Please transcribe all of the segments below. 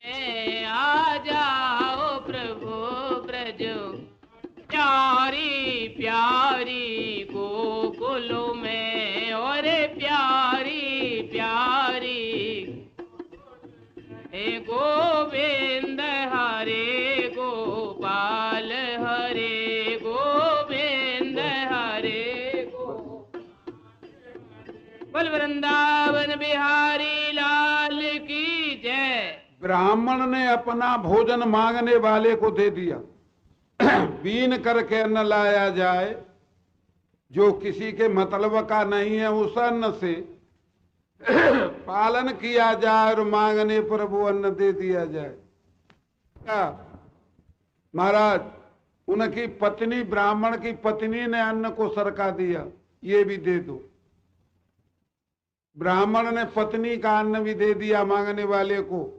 आ जाओ प्रभु ब्रज प्यारी प्यारी गोकुलों में, और प्यारी प्यारी हे गोविंद हरे गोपाल हरे गोविंद हरे बोल वृंदावन बिहारी लाल की जय। ब्राह्मण ने अपना भोजन मांगने वाले को दे दिया। बीन करके अन्न लाया जाए, जो किसी के मतलब का नहीं है, उस अन्न से पालन किया जाए और मांगने पर वो अन्न दे दिया जाए। महाराज, उनकी पत्नी, ब्राह्मण की पत्नी ने अन्न को सरका दिया, ये भी दे दो। ब्राह्मण ने पत्नी का अन्न भी दे दिया मांगने वाले को।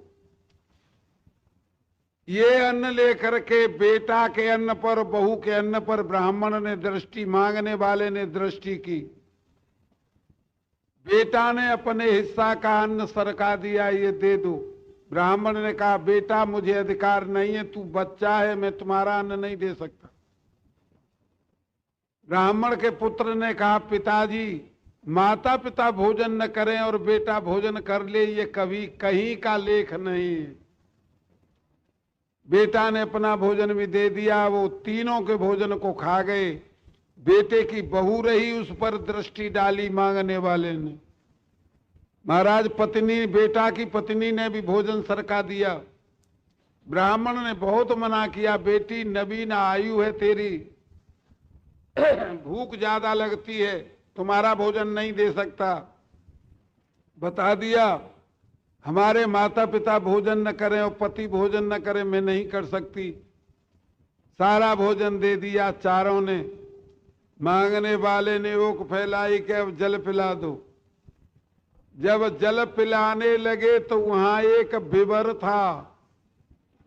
ये अन्न लेकर के बेटा के अन्न पर, बहू के अन्न पर ब्राह्मण ने दृष्टि, मांगने वाले ने दृष्टि की। बेटा ने अपने हिस्सा का अन्न सरका दिया, ये दे दो। ब्राह्मण ने कहा बेटा मुझे अधिकार नहीं है, तू बच्चा है, मैं तुम्हारा अन्न नहीं दे सकता। ब्राह्मण के पुत्र ने कहा पिताजी, माता पिता भोजन न करें और बेटा भोजन कर ले, ये कभी कहीं का लेख नहीं है। बेटा ने अपना भोजन भी दे दिया, वो तीनों के भोजन को खा गए। बेटे की बहू रही, उस पर दृष्टि डाली मांगने वाले ने। महाराज, पत्नी, बेटा की पत्नी ने भी भोजन सरका दिया। ब्राह्मण ने बहुत मना किया, बेटी नवीन आयु है तेरी, भूख ज्यादा लगती है, तुम्हारा भोजन नहीं दे सकता। बता दिया हमारे माता पिता भोजन न करें और पति भोजन न करें, मैं नहीं कर सकती। सारा भोजन दे दिया चारों ने। मांगने वाले ने ओक फैलाई कि अब जल पिला दो। जब जल पिलाने लगे तो वहां एक बिबर था,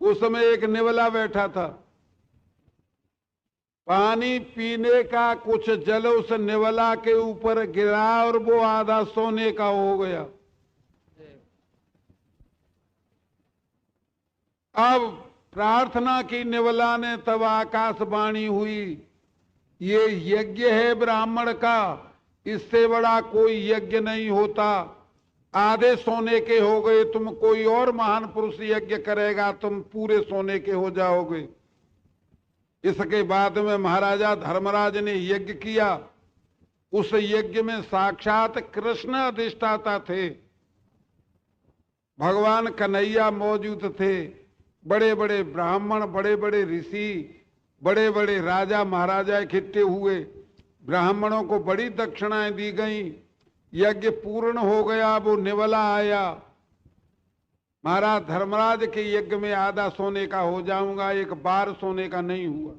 उसमें एक निवला बैठा था। पानी पीने का कुछ जल उस निवला के ऊपर गिरा और वो आधा सोने का हो गया। अब प्रार्थना की निवला ने, तब आकाशवाणी हुई, ये यज्ञ है ब्राह्मण का, इससे बड़ा कोई यज्ञ नहीं होता। आधे सोने के हो गए, तुम कोई और महान पुरुष यज्ञ करेगा, तुम पूरे सोने के हो जाओगे। इसके बाद में महाराजा धर्मराज ने यज्ञ किया। उस यज्ञ में साक्षात कृष्ण अधिष्ठाता थे, भगवान कन्हैया मौजूद थे। बड़े बड़े ब्राह्मण, बड़े बड़े ऋषि, बड़े बड़े राजा महाराजा इकट्ठे हुए। ब्राह्मणों को बड़ी दक्षिणाएं दी गई। यज्ञ पूर्ण हो गया, वो निवला आया। महाराज धर्मराज के यज्ञ में आधा सोने का हो जाऊंगा, एक बार सोने का नहीं हुआ।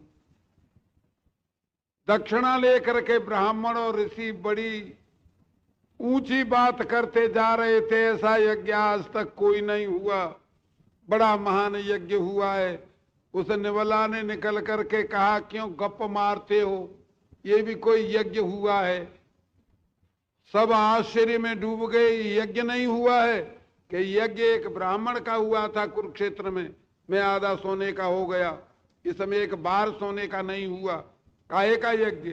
दक्षिणा लेकर के ब्राह्मण और ऋषि बड़ी ऊंची बात करते जा रहे थे, ऐसा यज्ञ आज तक कोई नहीं हुआ, बड़ा महान यज्ञ हुआ है। उस निवला ने निकल करके कहा क्यों गप मारते हो, ये भी कोई यज्ञ हुआ है। सब आश्चर्य में डूब गए, यज्ञ नहीं हुआ है कि यज्ञ एक ब्राह्मण का हुआ था कुरुक्षेत्र में, मैं आधा सोने का हो गया, इसमें एक बार सोने का नहीं हुआ, काहे का यज्ञ।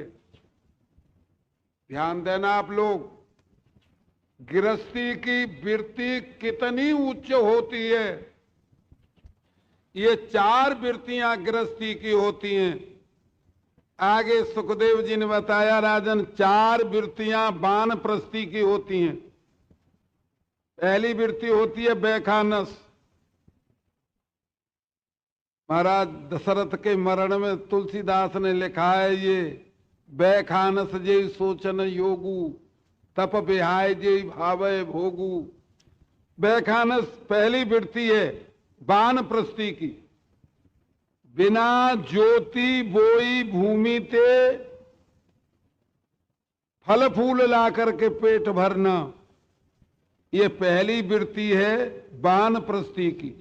ध्यान देना आप लोग, गृहस्थी की वृत्ति कितनी उच्च होती है। ये 4 वृत्तियां गृहस्थी की होती हैं। आगे सुखदेव जी ने बताया राजन, 4 वृत्तियां वानप्रस्थी की होती हैं। पहली वृत्ति होती है बैखानस। महाराज दशरथ के मरण में तुलसीदास ने लिखा है ये, बैखानस जे सोचन योगू, तप बिहाय जे भावय भोगू। बैखानस पहली वृत्ति है वानप्रस्थी की। बिना ज्योति बोई भूमि ते फल फूल ला करके पेट भरना, ये पहली वृत्ति है वानप्रस्थी की।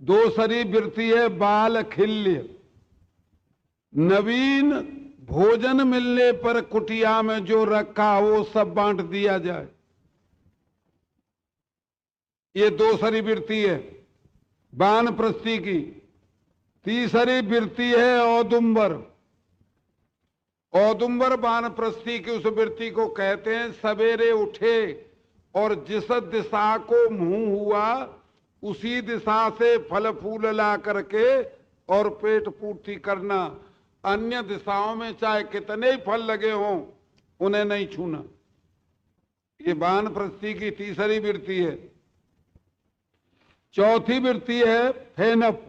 दूसरी वृत्ति है बाल खिल्य। नवीन भोजन मिलने पर कुटिया में जो रखा हो सब बांट दिया जाए, ये दूसरी वृत्ति है। वानप्रस्थी की तीसरी वृत्ति है औदुंबर। औदुंबर वानप्रस्थी की उस वृत्ति को कहते हैं सवेरे उठे और जिस दिशा को मुंह हुआ उसी दिशा से फल फूल ला करके और पेट पूर्ति करना, अन्य दिशाओं में चाहे कितने ही फल लगे हों उन्हें नहीं छूना। ये वानप्रस्थी की तीसरी वृत्ति है। चौथी वृत्ति है फेनप।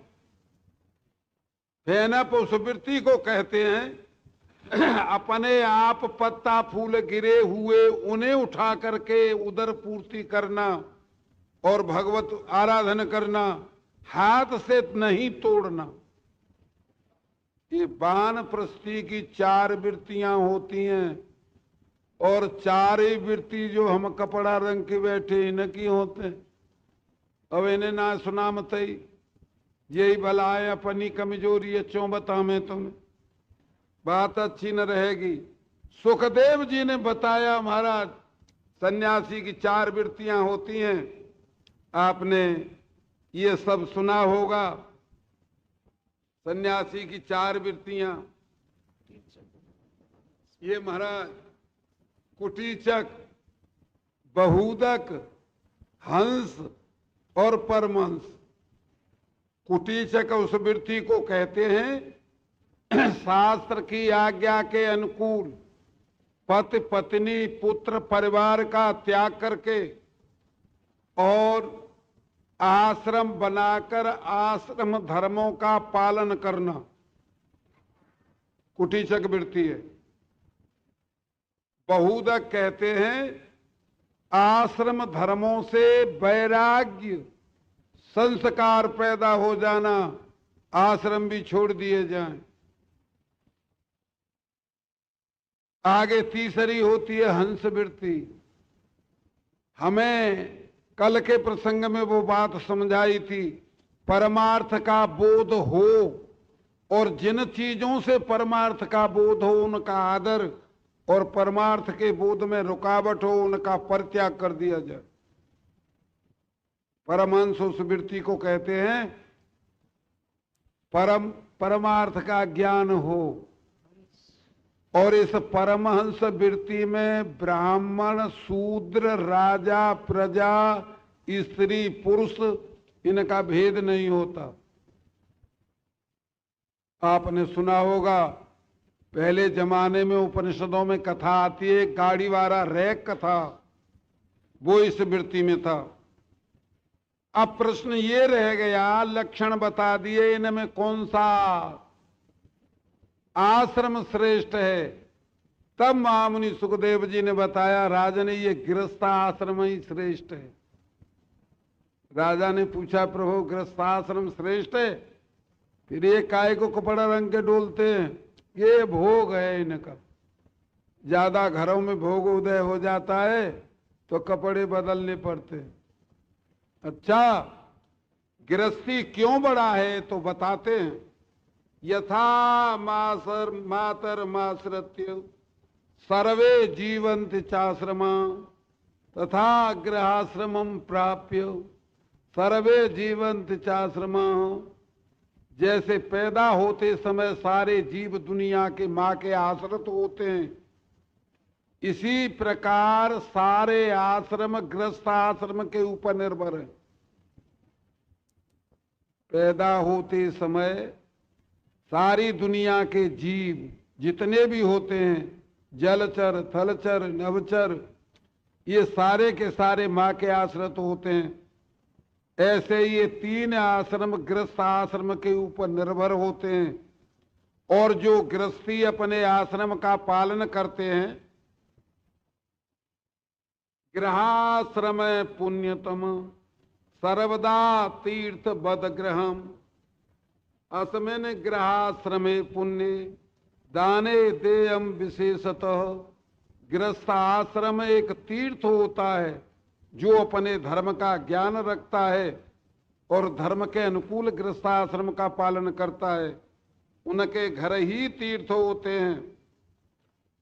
फेनप उस वृत्ति को कहते हैं अपने आप पत्ता फूल गिरे हुए उन्हें उठा करके उदर पूर्ति करना और भगवत आराधन करना, हाथ से नहीं तोड़ना। ये वानप्रस्थी की 4 वृत्तियां होती हैं और 4 ही वृत्ति जो हम कपड़ा रंग के बैठे इनकी होते। अब इन्हें ना सुना मत यही भला है अपनी कमजोरी अच्छों बता में तुम्हें, बात अच्छी न रहेगी। सुखदेव जी ने बताया महाराज सन्यासी की 4 वृत्तियां होती हैं, आपने ये सब सुना होगा। सन्यासी की 4 वृत्तियां, ये महाराज कुटीचक, बहुदक, हंस और परमहंस। कुटीचक उस वृत्ति को कहते हैं शास्त्र की आज्ञा के अनुकूल पति पत्नी पुत्र परिवार का त्याग करके और आश्रम बनाकर आश्रम धर्मों का पालन करना कुटीचक वृत्ति है। बहुदक कहते हैं आश्रम धर्मों से वैराग्य संस्कार पैदा हो जाना, आश्रम भी छोड़ दिए जाएं। आगे तीसरी होती है हंस वृत्ति। हमें कल के प्रसंग में वो बात समझाई थी, परमार्थ का बोध हो और जिन चीजों से परमार्थ का बोध हो उनका आदर और परमार्थ के बोध में रुकावट हो उनका परित्याग कर दिया जाए। परमहंस उस वृत्ति को कहते हैं परमार्थ का ज्ञान हो। और इस परमहंस वृत्ति में ब्राह्मण शूद्र राजा प्रजा स्त्री पुरुष इनका भेद नहीं होता। आपने सुना होगा पहले जमाने में उपनिषदों में कथा आती है, गाड़ी वाला रैक कथा, वो इस वृत्ति में था। अब प्रश्न ये रह गया, लक्षण बता दिए, इनमें कौन सा आश्रम श्रेष्ठ है। तब महामुनि सुखदेव जी ने बताया राजन ये गृहस्थाश्रम ही श्रेष्ठ है। राजा ने पूछा प्रभु गृहस्थाश्रम श्रेष्ठ है, फिर ये काय को कपड़ा रंग के डोलते हैं? ये भोग है इनका, ज्यादा घरों में भोग उदय हो जाता है तो कपड़े बदलने पड़ते हैं। अच्छा गृहस्थी क्यों बड़ा है तो बताते हैं, यथा मातर मासरत्य सर्वे जीवन्ति चाश्रमा तथा गृहाश्रमं प्राप्य सर्वे जीवन्ति चाश्रमा। जैसे पैदा होते समय सारे जीव दुनिया के माँ के आश्रित होते हैं, इसी प्रकार सारे आश्रम गृहस्थ आश्रम के ऊपर निर्भर है। पैदा होते समय सारी दुनिया के जीव जितने भी होते हैं, जलचर थलचर नभचर, ये सारे के सारे माँ के आश्रित होते हैं। ऐसे ये 3 आश्रम गृहस्थ आश्रम के ऊपर निर्भर होते हैं। और जो गृहस्थी अपने आश्रम का पालन करते हैं, गृहाश्रम पुण्यतम सर्वदा तीर्थ बद ग्रहम। अस्मिन् गृहाश्रमे पुण्य दाने देयम विशेषतः। गृहस्थ आश्रम एक तीर्थ होता है जो अपने धर्म का ज्ञान रखता है और धर्म के अनुकूल गृहस्थ आश्रम का पालन करता है, उनके घर ही तीर्थ होते हैं।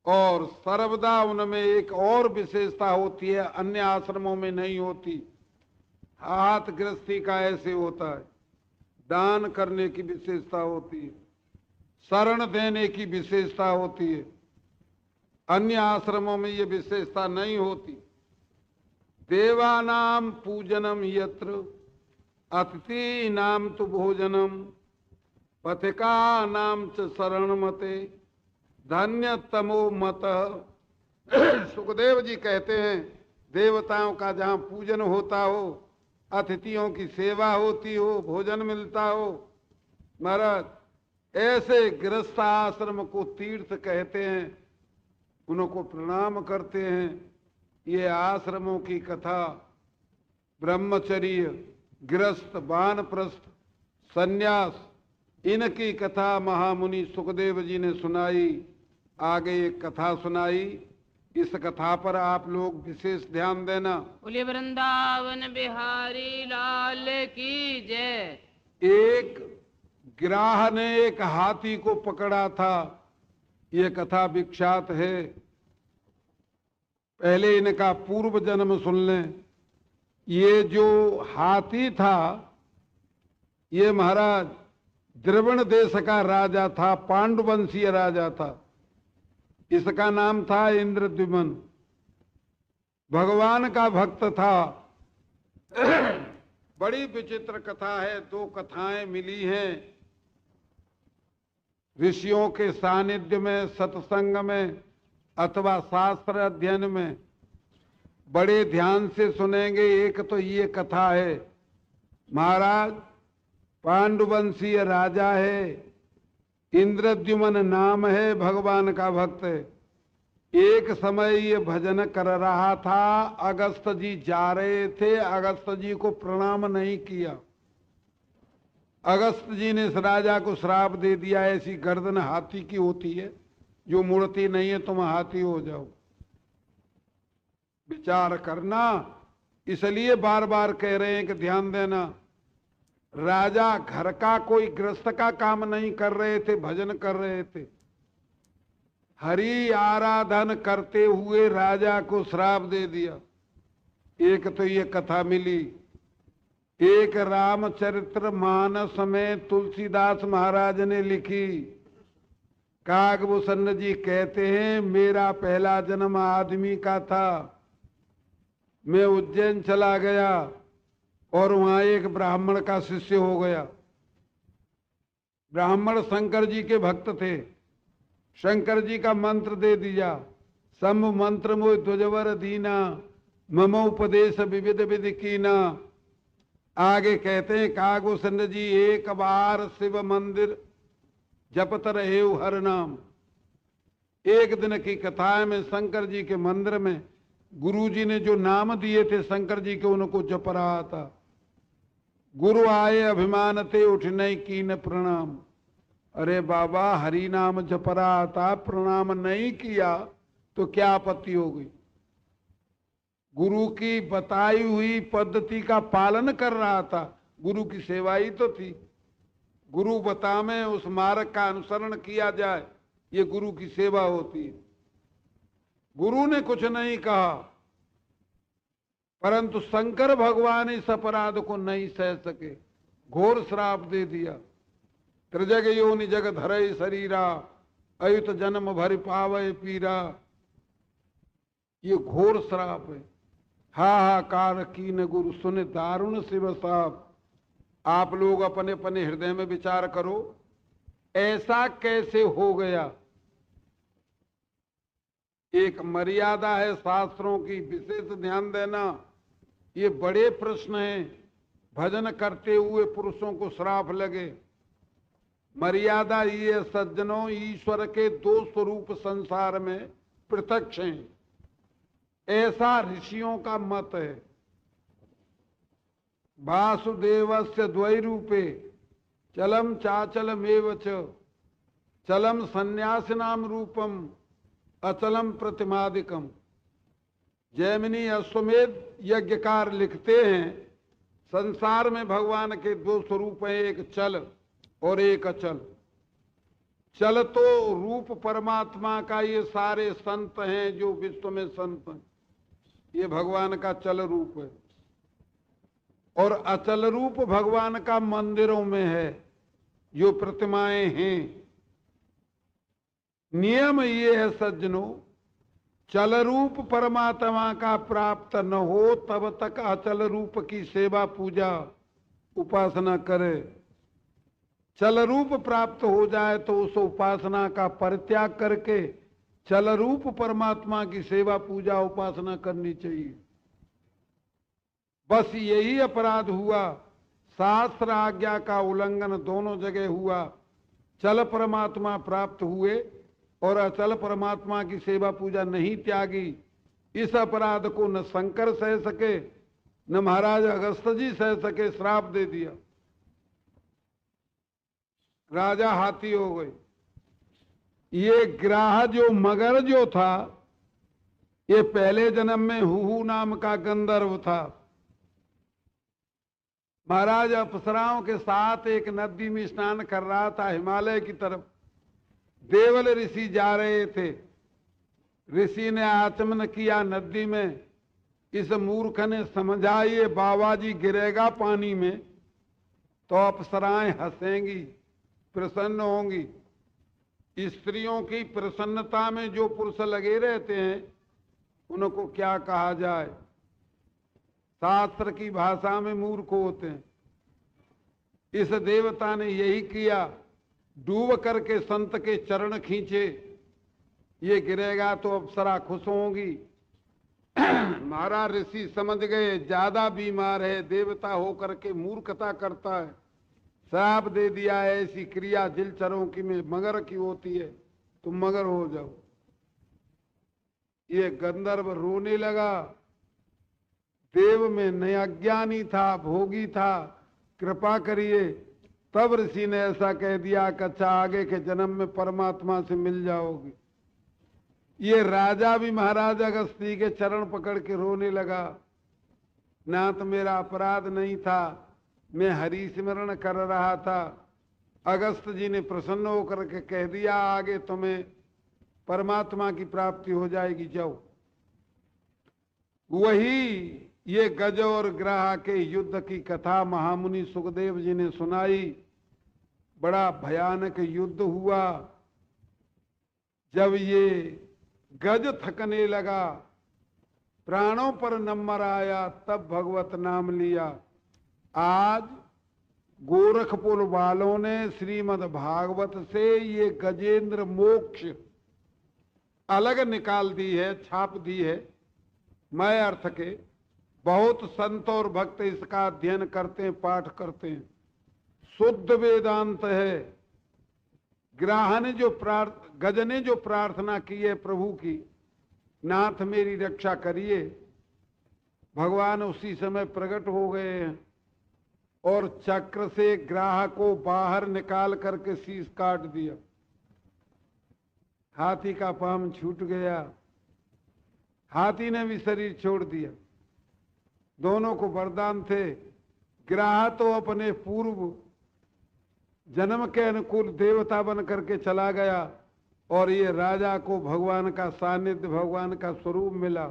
और सर्वदा उनमें एक और विशेषता होती है, अन्य आश्रमों में नहीं होती। हाथ गृहस्थी का ऐसे होता है, दान करने की विशेषता होती है, शरण देने की विशेषता होती है। अन्य आश्रमों में ये विशेषता नहीं होती। देवानाम पूजनम यत्र अतिथि नाम तो भोजनम पथिका नाम च शरण मते धन्य तमो मत। सुखदेव जी कहते हैं देवताओं का जहाँ पूजन होता हो, अतिथियों की सेवा होती हो, भोजन मिलता हो, महाराज ऐसे गृहस्थ आश्रम को तीर्थ कहते हैं, उनको प्रणाम करते हैं। ये आश्रमों की कथा ब्रह्मचर्य, गृहस्थ, वानप्रस्थ, सन्यास, इनकी कथा महामुनि सुखदेव जी ने सुनाई। आगे एक कथा सुनाई, इस कथा पर आप लोग विशेष ध्यान देना। बोलिए वृंदावन बिहारी लाल की जय। एक गिराह ने एक हाथी को पकड़ा था, ये कथा विख्यात है। पहले इनका पूर्व जन्म सुन लें। ये जो हाथी था, ये महाराज द्रविड़ देश का राजा था, पांडुवंशीय राजा था। इसका नाम था इंद्रद्युम्न, भगवान का भक्त था। बड़ी विचित्र कथा है, दो कथाएं मिली हैं ऋषियों के सानिध्य में, सत्संग में अथवा शास्त्र अध्ययन में। बड़े ध्यान से सुनेंगे। एक तो ये कथा है, महाराज पांडुवंशीय राजा है, इंद्रद्युम्न नाम है, भगवान का भक्त है। एक समय ये भजन कर रहा था, अगस्त जी जा रहे थे, अगस्त जी को प्रणाम नहीं किया। अगस्त जी ने इस राजा को श्राप दे दिया, ऐसी गर्दन हाथी की होती है, जो मुड़ती नहीं है तुम हाथी हो जाओ। विचार करना, इसलिए बार बार कह रहे हैं कि ध्यान देना। राजा घर का कोई गृहस्थ का काम नहीं कर रहे थे, भजन कर रहे थे। हरि आराधन करते हुए राजा को श्राप दे दिया। एक तो ये कथा मिली। एक रामचरित्र मानस में तुलसीदास महाराज ने लिखी। कागभूषण जी कहते हैं मेरा पहला जन्म आदमी का था। मैं उज्जैन चला गया और वहां एक ब्राह्मण का शिष्य हो गया। ब्राह्मण शंकर जी के भक्त थे। शंकर जी का मंत्र दे दिया, सम मंत्र मोह ध्वजवर दीना, मम उपदेश विविध विधि कीना। आगे कहते हैं कागभूषण जी एक बार शिव मंदिर जपत रहे हर नाम। एक दिन की कथा में शंकर जी के मंदिर में गुरु जी ने जो नाम दिए थे शंकर जी के, उनको जप रहा था। गुरु आए अभिमान ते उठ नहीं कीन प्रणाम। अरे बाबा हरि नाम जप रहा था, प्रणाम नहीं किया तो क्या आपत्ति हो गई। गुरु की बताई हुई पद्धति का पालन कर रहा था, गुरु की सेवा ही तो थी। गुरु बतावे उस मार्ग का अनुसरण किया जाए, ये गुरु की सेवा होती है। गुरु ने कुछ नहीं कहा, परंतु शंकर भगवान इस अपराध को नहीं सह सके, घोर श्राप दे दिया। त्रिजग योनि जग धरे शरीरा, अयुत जन्म भरि पावे पीरा। ये घोर श्राप है। हाहाकार कीन गुरु सुन दारुण शिव साप। आप लोग अपने अपने हृदय में विचार करो, ऐसा कैसे हो गया। एक मर्यादा है शास्त्रों की, विशेष ध्यान देना। ये बड़े प्रश्न हैं। भजन करते हुए पुरुषों को श्राप लगे। मर्यादा ये सज्जनों, ईश्वर के दो स्वरूप संसार में प्रत्यक्ष हैं, ऐसा ऋषियों का मत है। वासुदेवस्य द्वैरूपे चलम चाचलमेव च, चलम सन्यासिनाम रूपम अचलम प्रतिमादिकम। जैमिनी अश्वमेध यज्ञकार लिखते हैं संसार में भगवान के दो स्वरूप हैं, एक चल और एक अचल। चल तो रूप परमात्मा का, ये सारे संत हैं जो विश्व में संत हैं, ये भगवान का चल रूप है। और अचल रूप भगवान का मंदिरों में है, जो प्रतिमाएं हैं। नियम ये है सज्जनों, चल रूप परमात्मा का प्राप्त न हो तब तक अचल रूप की सेवा पूजा उपासना करे। चल रूप प्राप्त हो जाए तो उस उपासना का परित्याग करके चल रूप परमात्मा की सेवा पूजा उपासना करनी चाहिए। बस यही अपराध हुआ, शास्त्र आज्ञा का उल्लंघन दोनों जगह हुआ। चल परमात्मा प्राप्त हुए और अचल परमात्मा की सेवा पूजा नहीं त्यागी। इस अपराध को न शंकर सह सके, न महाराज अगस्त जी सह सके, श्राप दे दिया, राजा हाथी हो गए। ये ग्राह जो मगर जो था, ये पहले जन्म में हुहू नाम का गंधर्व था। महाराज अप्सराओं के साथ एक नदी में स्नान कर रहा था हिमालय की तरफ। देवल ऋषि जा रहे थे। ऋषि ने आचमन किया नदी में। इस मूर्ख ने समझा ये बाबा जी गिरेगा पानी में तो अप्सराएं हंसेंगी, प्रसन्न होंगी। स्त्रियों की प्रसन्नता में जो पुरुष लगे रहते हैं उनको क्या कहा जाए, शास्त्र की भाषा में मूर्ख होते हैं। इस देवता ने यही किया, डूब करके संत के चरण खींचे। ये गिरेगा तो अप्सरा खुश होंगी। महाराज ऋषि समझ गए ज्यादा बीमार है, देवता होकर के मूर्खता करता है, श्राप दे दिया है। ऐसी क्रिया जलचरों की में मगर की होती है, तुम मगर हो जाओ। ये गंधर्व रोने लगा। देव में न अज्ञानी था, भोगी था, कृपा करिए। तब ऋषि ने ऐसा कह दिया कि अच्छा आगे के जन्म में परमात्मा से मिल जाओगे। ये राजा भी महाराज अगस्ती के चरण पकड़ के रोने लगा। नाथ मेरा अपराध नहीं था, मैं हरि स्मरण कर रहा था। अगस्त जी ने प्रसन्न होकर के कह दिया आगे तुम्हें परमात्मा की प्राप्ति हो जाएगी, जाओ। वही ये गज और ग्राह के युद्ध की कथा महामुनि सुखदेव जी ने सुनाई। बड़ा भयानक युद्ध हुआ। जब ये गज थकने लगा, प्राणों पर नंबर आया, तब भगवत नाम लिया। आज गोरखपुर वालों ने श्रीमद् भागवत से ये गजेंद्र मोक्ष अलग निकाल दी है, छाप दी है। मैं अर्थ के बहुत संत और भक्त इसका अध्ययन करते हैं, पाठ करते हैं। शुद्ध वेदांत है। ग्राह ने जो गज ने जो प्रार्थना की है प्रभु की, नाथ मेरी रक्षा करिए, भगवान उसी समय प्रकट हो गए हैं और चक्र से ग्राह को बाहर निकाल करके शीश काट दिया। हाथी का पाम छूट गया, हाथी ने भी शरीर छोड़ दिया। दोनों को वरदान थे। ग्राह तो अपने पूर्व जन्म के अनुकूल देवता बन करके चला गया और ये राजा को भगवान का सानिध्य, भगवान का स्वरूप मिला।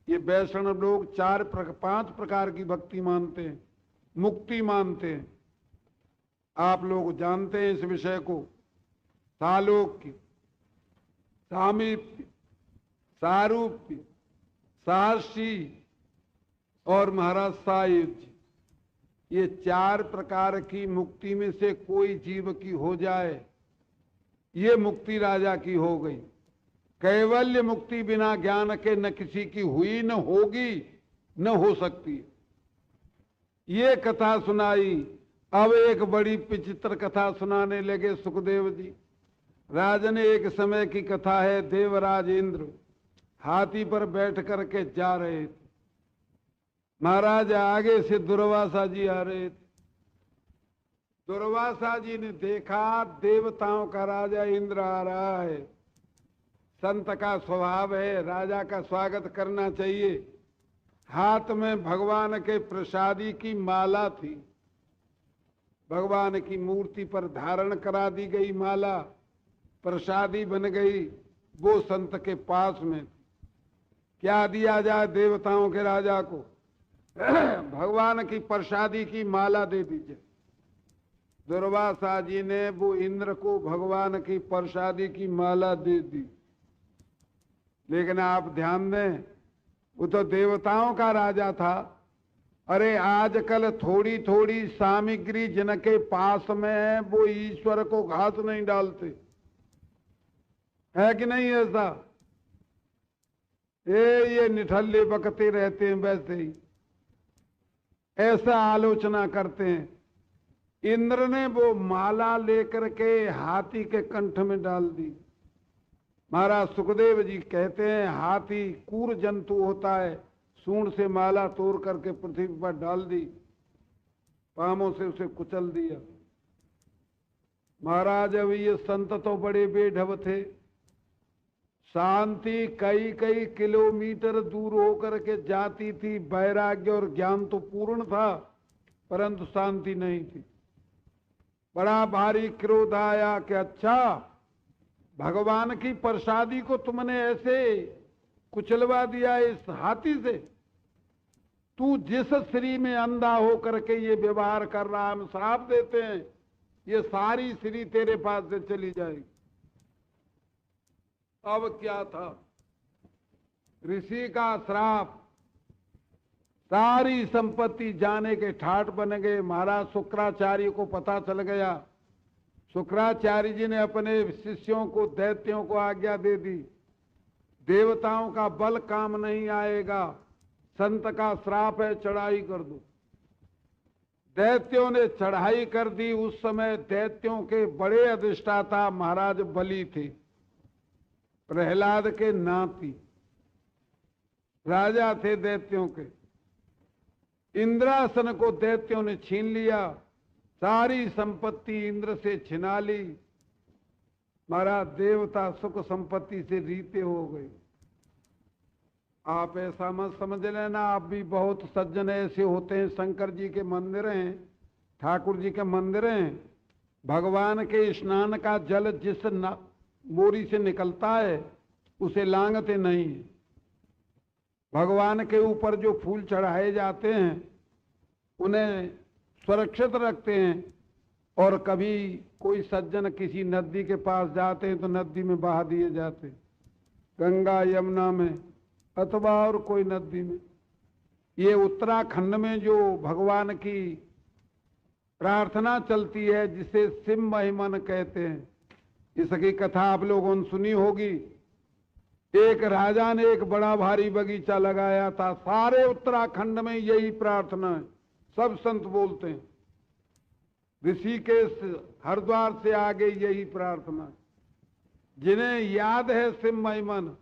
ये वैष्णव लोग 5 प्रकार की भक्ति मानते हैं, मुक्ति मानते हैं। आप लोग जानते हैं इस विषय को। सालोक्य, सामीप्य, सारूप्य, साहसी और महाराज सायुज्य, ये 4 प्रकार की मुक्ति में से कोई जीव की हो जाए, ये मुक्ति राजा की हो गई। कैवल्य मुक्ति बिना ज्ञान के न किसी की हुई, न होगी, न हो सकती। ये कथा सुनाई। अब एक बड़ी विचित्र कथा सुनाने लगे सुखदेव जी। राजन एक समय की कथा है। देवराज इंद्र हाथी पर बैठ करके जा रहे थे। महाराज आगे से दुर्वासा जी आ रहे थे। दुर्वासा जी ने देखा देवताओं का राजा इंद्र आ रहा है। संत का स्वभाव है राजा का स्वागत करना चाहिए। हाथ में भगवान के प्रसादी की माला थी। भगवान की मूर्ति पर धारण करा दी गई माला, प्रसादी बन गई। वो संत के पास में क्या दिया जाए देवताओं के राजा को? भगवान की प्रसादी की माला दे दीजिए। दुर्वासा जी ने वो इंद्र को भगवान की प्रसादी की माला दे दी। लेकिन आप ध्यान दें, वो तो देवताओं का राजा था। अरे आजकल थोड़ी थोड़ी सामग्री जिनके पास में है वो ईश्वर को घास नहीं डालते, है कि नहीं ऐसा? ये निठल्ले बकते रहते हैं, वैसे ही ऐसा आलोचना करते हैं। इंद्र ने वो माला लेकर के हाथी के कंठ में डाल दी। महाराज सुखदेव जी कहते हैं हाथी क्रूर जंतु होता है, सूंड से माला तोड़ करके पृथ्वी पर डाल दी, पामों से उसे कुचल दिया। महाराज अब ये संत तो बड़े बेढब थे, शांति कई कई किलोमीटर दूर होकर के जाती थी, वैराग्य और ज्ञान तो पूर्ण था परंतु शांति नहीं थी। बड़ा भारी क्रोध आया कि अच्छा भगवान की प्रसादी को तुमने ऐसे कुचलवा दिया इस हाथी से। तू जिस श्री में अंधा होकर के ये व्यवहार कर रहा, हम श्राप देते हैं ये सारी श्री तेरे पास से चली जाएगी। अब क्या था, ऋषि का श्राप, सारी संपत्ति जाने के ठाट बन गए। महाराज शुक्राचार्य को पता चल गया। शुक्राचार्य जी ने अपने शिष्यों को, दैत्यों को आज्ञा दे दी, देवताओं का बल काम नहीं आएगा, संत का श्राप है, चढ़ाई कर दो। दैत्यों ने चढ़ाई कर दी। उस समय दैत्यों के बड़े अधिष्ठाता महाराज बलि थे, प्रहलाद के नाती राजा थे दैत्यों के। इंद्रासन को दैत्यों ने छीन लिया, सारी संपत्ति इंद्र से छिना ली। महाराज देवता सुख संपत्ति से रीते हो गए। आप ऐसा मत समझ लेना, आप भी बहुत सज्जन ऐसे होते हैं, शंकर जी के मंदिर हैं, ठाकुर जी के मंदिर हैं, भगवान के स्नान का जल जिस मोरी से निकलता है उसे लांघते नहीं है। भगवान के ऊपर जो फूल चढ़ाए जाते हैं उन्हें सुरक्षित रखते हैं। और कभी कोई सज्जन किसी नदी के पास जाते हैं तो नदी में बहा दिए जाते, गंगा यमुना में अथवा और कोई नदी में। ये उत्तराखंड में जो भगवान की प्रार्थना चलती है जिसे शिव महिमन कहते हैं, इसकी कथा आप लोगों ने सुनी होगी। एक राजा ने एक बड़ा भारी बगीचा लगाया था, सारे उत्तराखंड में यही प्रार्थना है, सब संत बोलते हैं। ऋषिकेश हरिद्वार से आगे यही प्रार्थना, जिन्हें याद है शिव महिमन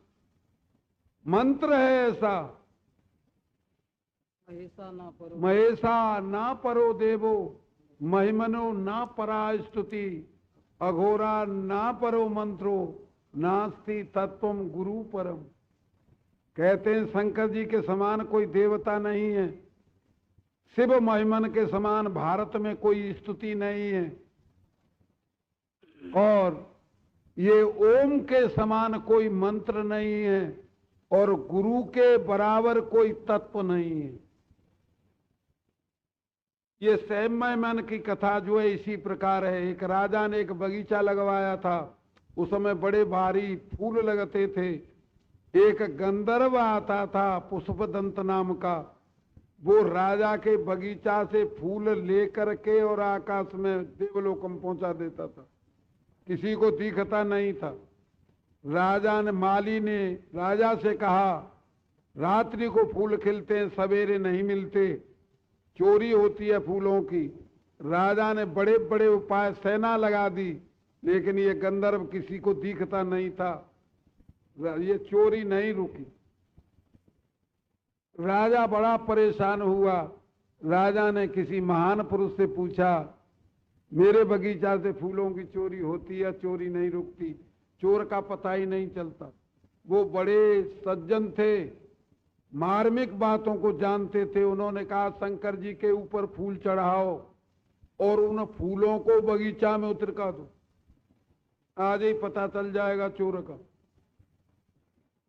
मंत्र है ऐसा, महेशा ना परो देवो महिमनो ना परा स्तुति, अघोरा ना परो मंत्रो नास्ति तत्वम गुरु परम। कहते हैं शंकर जी के समान कोई देवता नहीं है, शिव महिमन के समान भारत में कोई स्तुति नहीं है, और ये ओम के समान कोई मंत्र नहीं है, और गुरु के बराबर कोई तत्व नहीं है। ये शिव महिमन की कथा जो है इसी प्रकार है। एक राजा ने एक बगीचा लगवाया था, उस समय बड़े भारी फूल लगते थे। एक गंधर्व आता था पुष्पदंत नाम का, वो राजा के बगीचा से फूल लेकर के और आकाश में देवलोक में पहुंचा देता था, किसी को दिखता नहीं था। राजा ने, माली ने राजा से कहा रात्रि को फूल खिलते हैं, सवेरे नहीं मिलते, चोरी होती है फूलों की। राजा ने बड़े बड़े उपाय, सेना लगा दी, लेकिन ये गंधर्व किसी को दिखता नहीं था, ये चोरी नहीं रुकी। राजा बड़ा परेशान हुआ। राजा ने किसी महान पुरुष से पूछा, मेरे बगीचा से फूलों की चोरी होती है, चोरी नहीं रुकती, चोर का पता ही नहीं चलता। वो बड़े सज्जन थे, मार्मिक बातों को जानते थे। उन्होंने कहा शंकर जी के ऊपर फूल चढ़ाओ और उन फूलों को बगीचा में उतरका दो, आज ही पता चल जाएगा चोर का।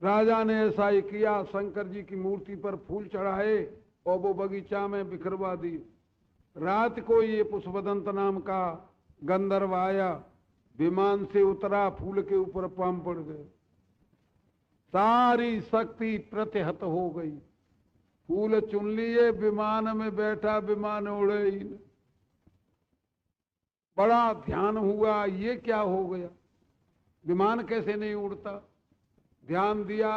राजा ने ऐसा ही किया, शंकर जी की मूर्ति पर फूल चढ़ाए और वो बगीचा में बिखरवा दी। रात को ये पुष्पदंत नाम का गंधर्व आया, विमान से उतरा, फूल के ऊपर पाम पड़ गए, सारी शक्ति प्रतिहत हो गई। फूल चुन लिए, विमान में बैठा, विमान उड़े ही नहीं। बड़ा ध्यान हुआ, ये क्या हो गया, विमान कैसे नहीं उड़ता। ध्यान दिया,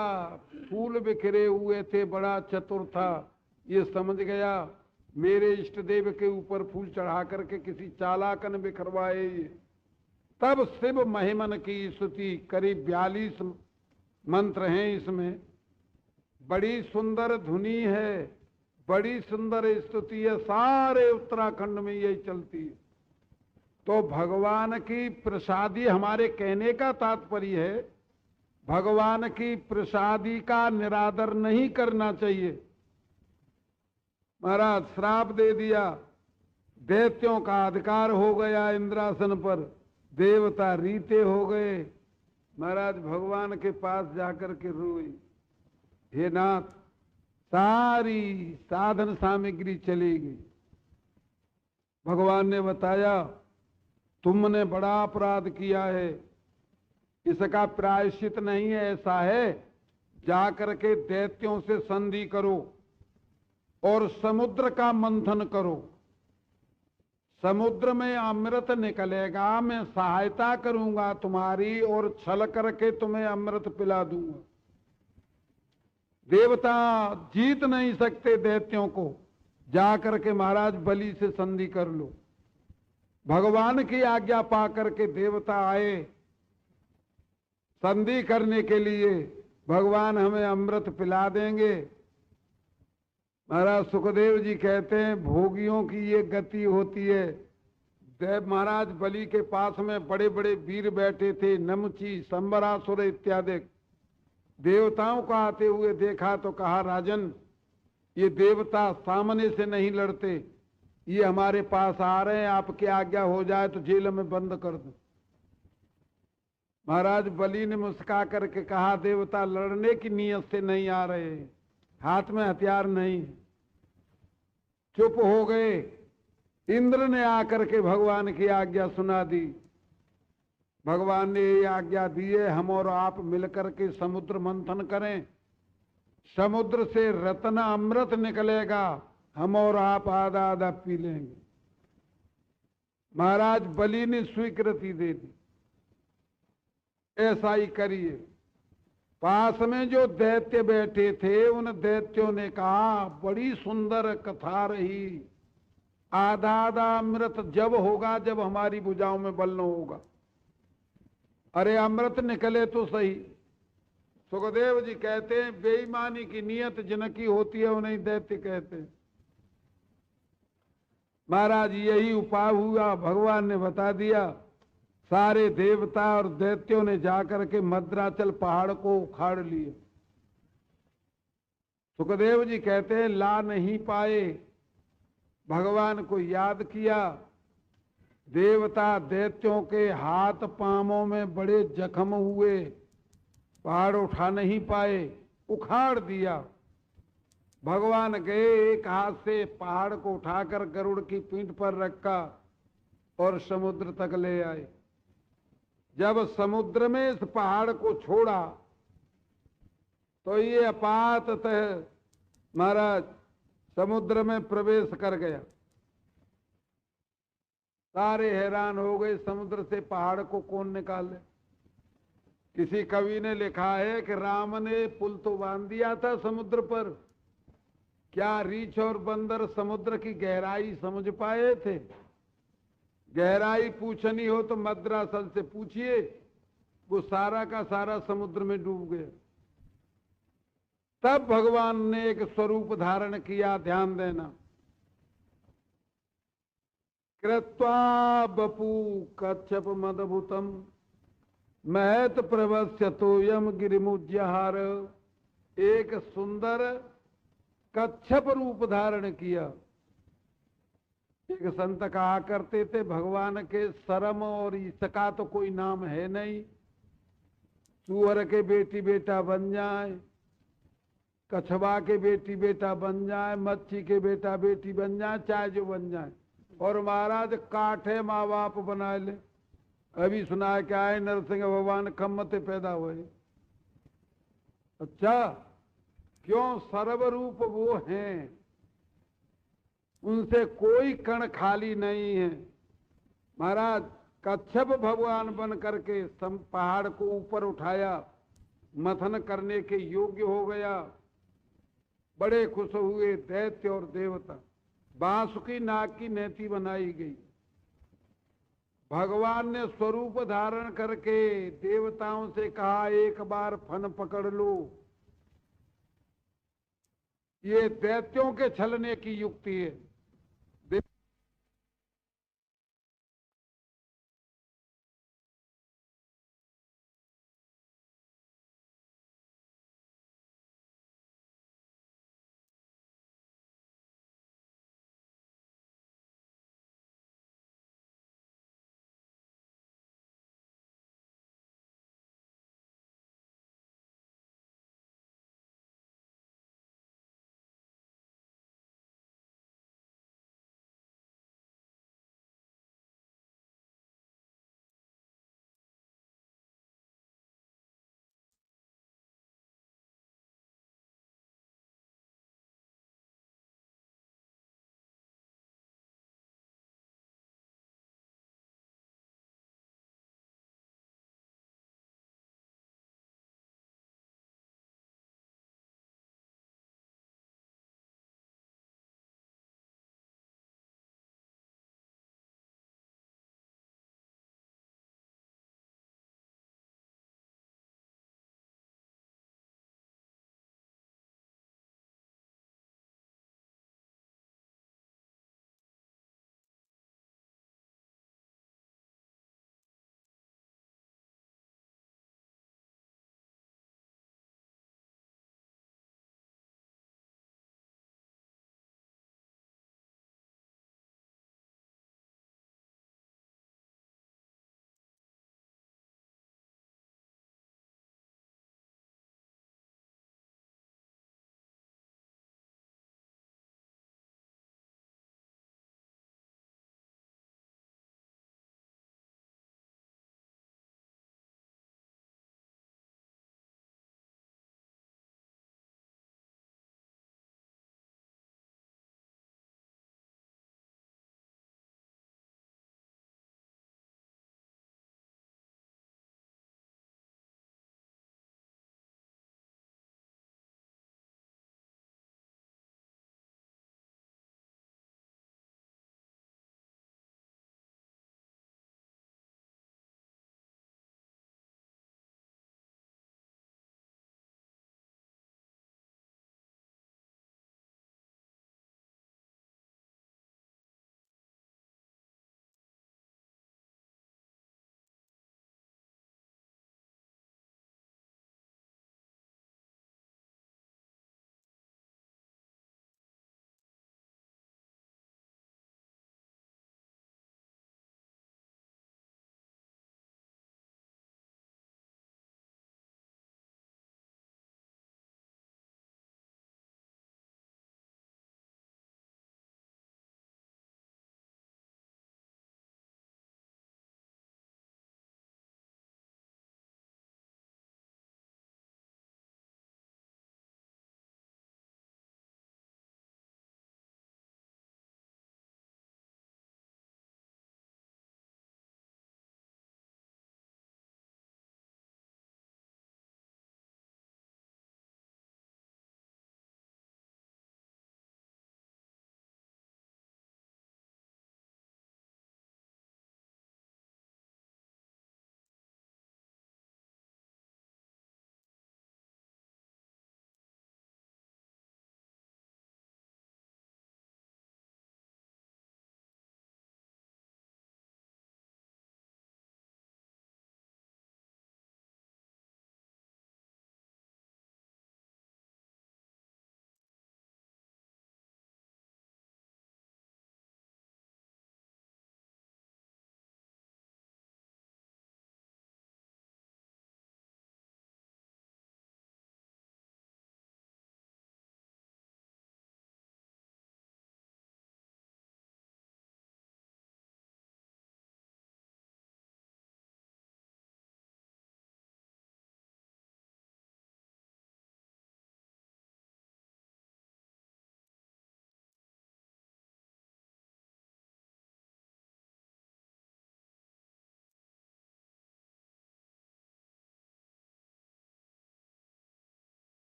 फूल बिखरे हुए थे, बड़ा चतुर था, ये समझ गया मेरे इष्ट देव के ऊपर फूल चढ़ा करके किसी चालाकन बिखरवाए ये। तब शिव महिमन की स्तुति, करीब 42 मंत्र हैं इसमें, बड़ी सुंदर धुनी है, बड़ी सुंदर स्तुति है, सारे उत्तराखंड में यही चलती है। तो भगवान की प्रसादी, हमारे कहने का तात्पर्य है भगवान की प्रसादी का निरादर नहीं करना चाहिए। महाराज श्राप दे दिया, दैत्यों का अधिकार हो गया इंद्रासन पर, देवता रीते हो गए। महाराज भगवान के पास जाकर के रोई, हे नाथ सारी साधन सामग्री चली गई। भगवान ने बताया तुमने बड़ा अपराध किया है, इसका प्रायश्चित नहीं है, ऐसा है जाकर के दैत्यों से संधि करो और समुद्र का मंथन करो, समुद्र में अमृत निकलेगा, मैं सहायता करूंगा तुम्हारी और छल करके तुम्हें अमृत पिला दूंगा। देवता जीत नहीं सकते दैत्यों को, जाकर के महाराज बलि से संधि कर लो। भगवान की आज्ञा पा करके देवता आए संधि करने के लिए, भगवान हमें अमृत पिला देंगे। महाराज सुखदेव जी कहते हैं भोगियों की ये गति होती है। देव महाराज बलि के पास में बड़े बड़े वीर बैठे थे, नमची, संबरासुर इत्यादि। देवताओं को आते हुए देखा तो कहा राजन ये देवता सामने से नहीं लड़ते, ये हमारे पास आ रहे हैं, आपकी आज्ञा हो जाए तो जेल में बंद कर दो। महाराज बलि ने मुस्का करके कहा देवता लड़ने की नीयत से नहीं आ रहे, हाथ में हथियार नहीं। चुप हो गए। इंद्र ने आकर के भगवान की आज्ञा सुना दी। भगवान ने ये आज्ञा दी है हम और आप मिलकर के समुद्र मंथन करें, समुद्र से रत्न अमृत निकलेगा, हम और आप आधा आधा पी लेंगे। महाराज बलि ने स्वीकृति दे दी, ऐसा ही करिए। पास में जो दैत्य बैठे थे उन दैत्यों ने कहा बड़ी सुंदर कथा रही, आधा आधा अमृत जब होगा जब हमारी भुजाओं में बल न होगा। अरे अमृत निकले तो सही। सुखदेव जी कहते हैं बेईमानी की नियत जिनकी होती है उन्हें दैत्य कहते हैं। महाराज यही उपाय हुआ, भगवान ने बता दिया। सारे देवता और दैत्यों ने जाकर के मद्राचल पहाड़ को उखाड़ लिए। सुखदेव जी कहते हैं ला नहीं पाए, भगवान को याद किया। देवता दैत्यों के हाथ पांवों में बड़े जख्म हुए, पहाड़ उठा नहीं पाए, उखाड़ दिया। भगवान गए, एक हाथ से पहाड़ को उठाकर गरुड़ की पीठ पर रखा और समुद्र तक ले आए। जब समुद्र में इस पहाड़ को छोड़ा तो ये अपाततः महाराज समुद्र में प्रवेश कर गया। सारे हैरान हो गए, समुद्र से पहाड़ को कौन निकाले। किसी कवि ने लिखा है कि राम ने पुल तो बांध दिया था समुद्र पर, क्या रीछ और बंदर समुद्र की गहराई समझ पाए थे। गहराई पूछनी हो तो मद्रासल से पूछिए, वो सारा का सारा समुद्र में डूब गया। तब भगवान ने एक स्वरूप धारण किया, ध्यान देना। कृत्वा बपू कच्छप मदभूतम महत प्रवस्यतोयम गिरिमुज्जहार। एक सुंदर कच्छप रूप धारण किया। एक संत कहा करते थे भगवान के शर्म और इसका तो कोई नाम है नहीं, सुअर के बेटी बेटा बन जाए, कछवा के बेटी बेटा बन जाए, मच्छी के बेटा बेटी बन जाए, चाहे जो बन जाए, और महाराज काठे माँ बाप बना ले। अभी सुना है क्या है, नरसिंह भगवान खम्मते पैदा हुए। अच्छा, क्यों? सर्वरूप वो हैं, उनसे कोई कण खाली नहीं है। महाराज कच्छप भगवान बन करके पहाड़ को ऊपर उठाया, मथन करने के योग्य हो गया। बड़े खुश हुए दैत्य और देवता। बांसुकी नाग की नेति बनाई गई। भगवान ने स्वरूप धारण करके देवताओं से कहा, एक बार फन पकड़ लो। ये दैत्यों के छलने की युक्ति है।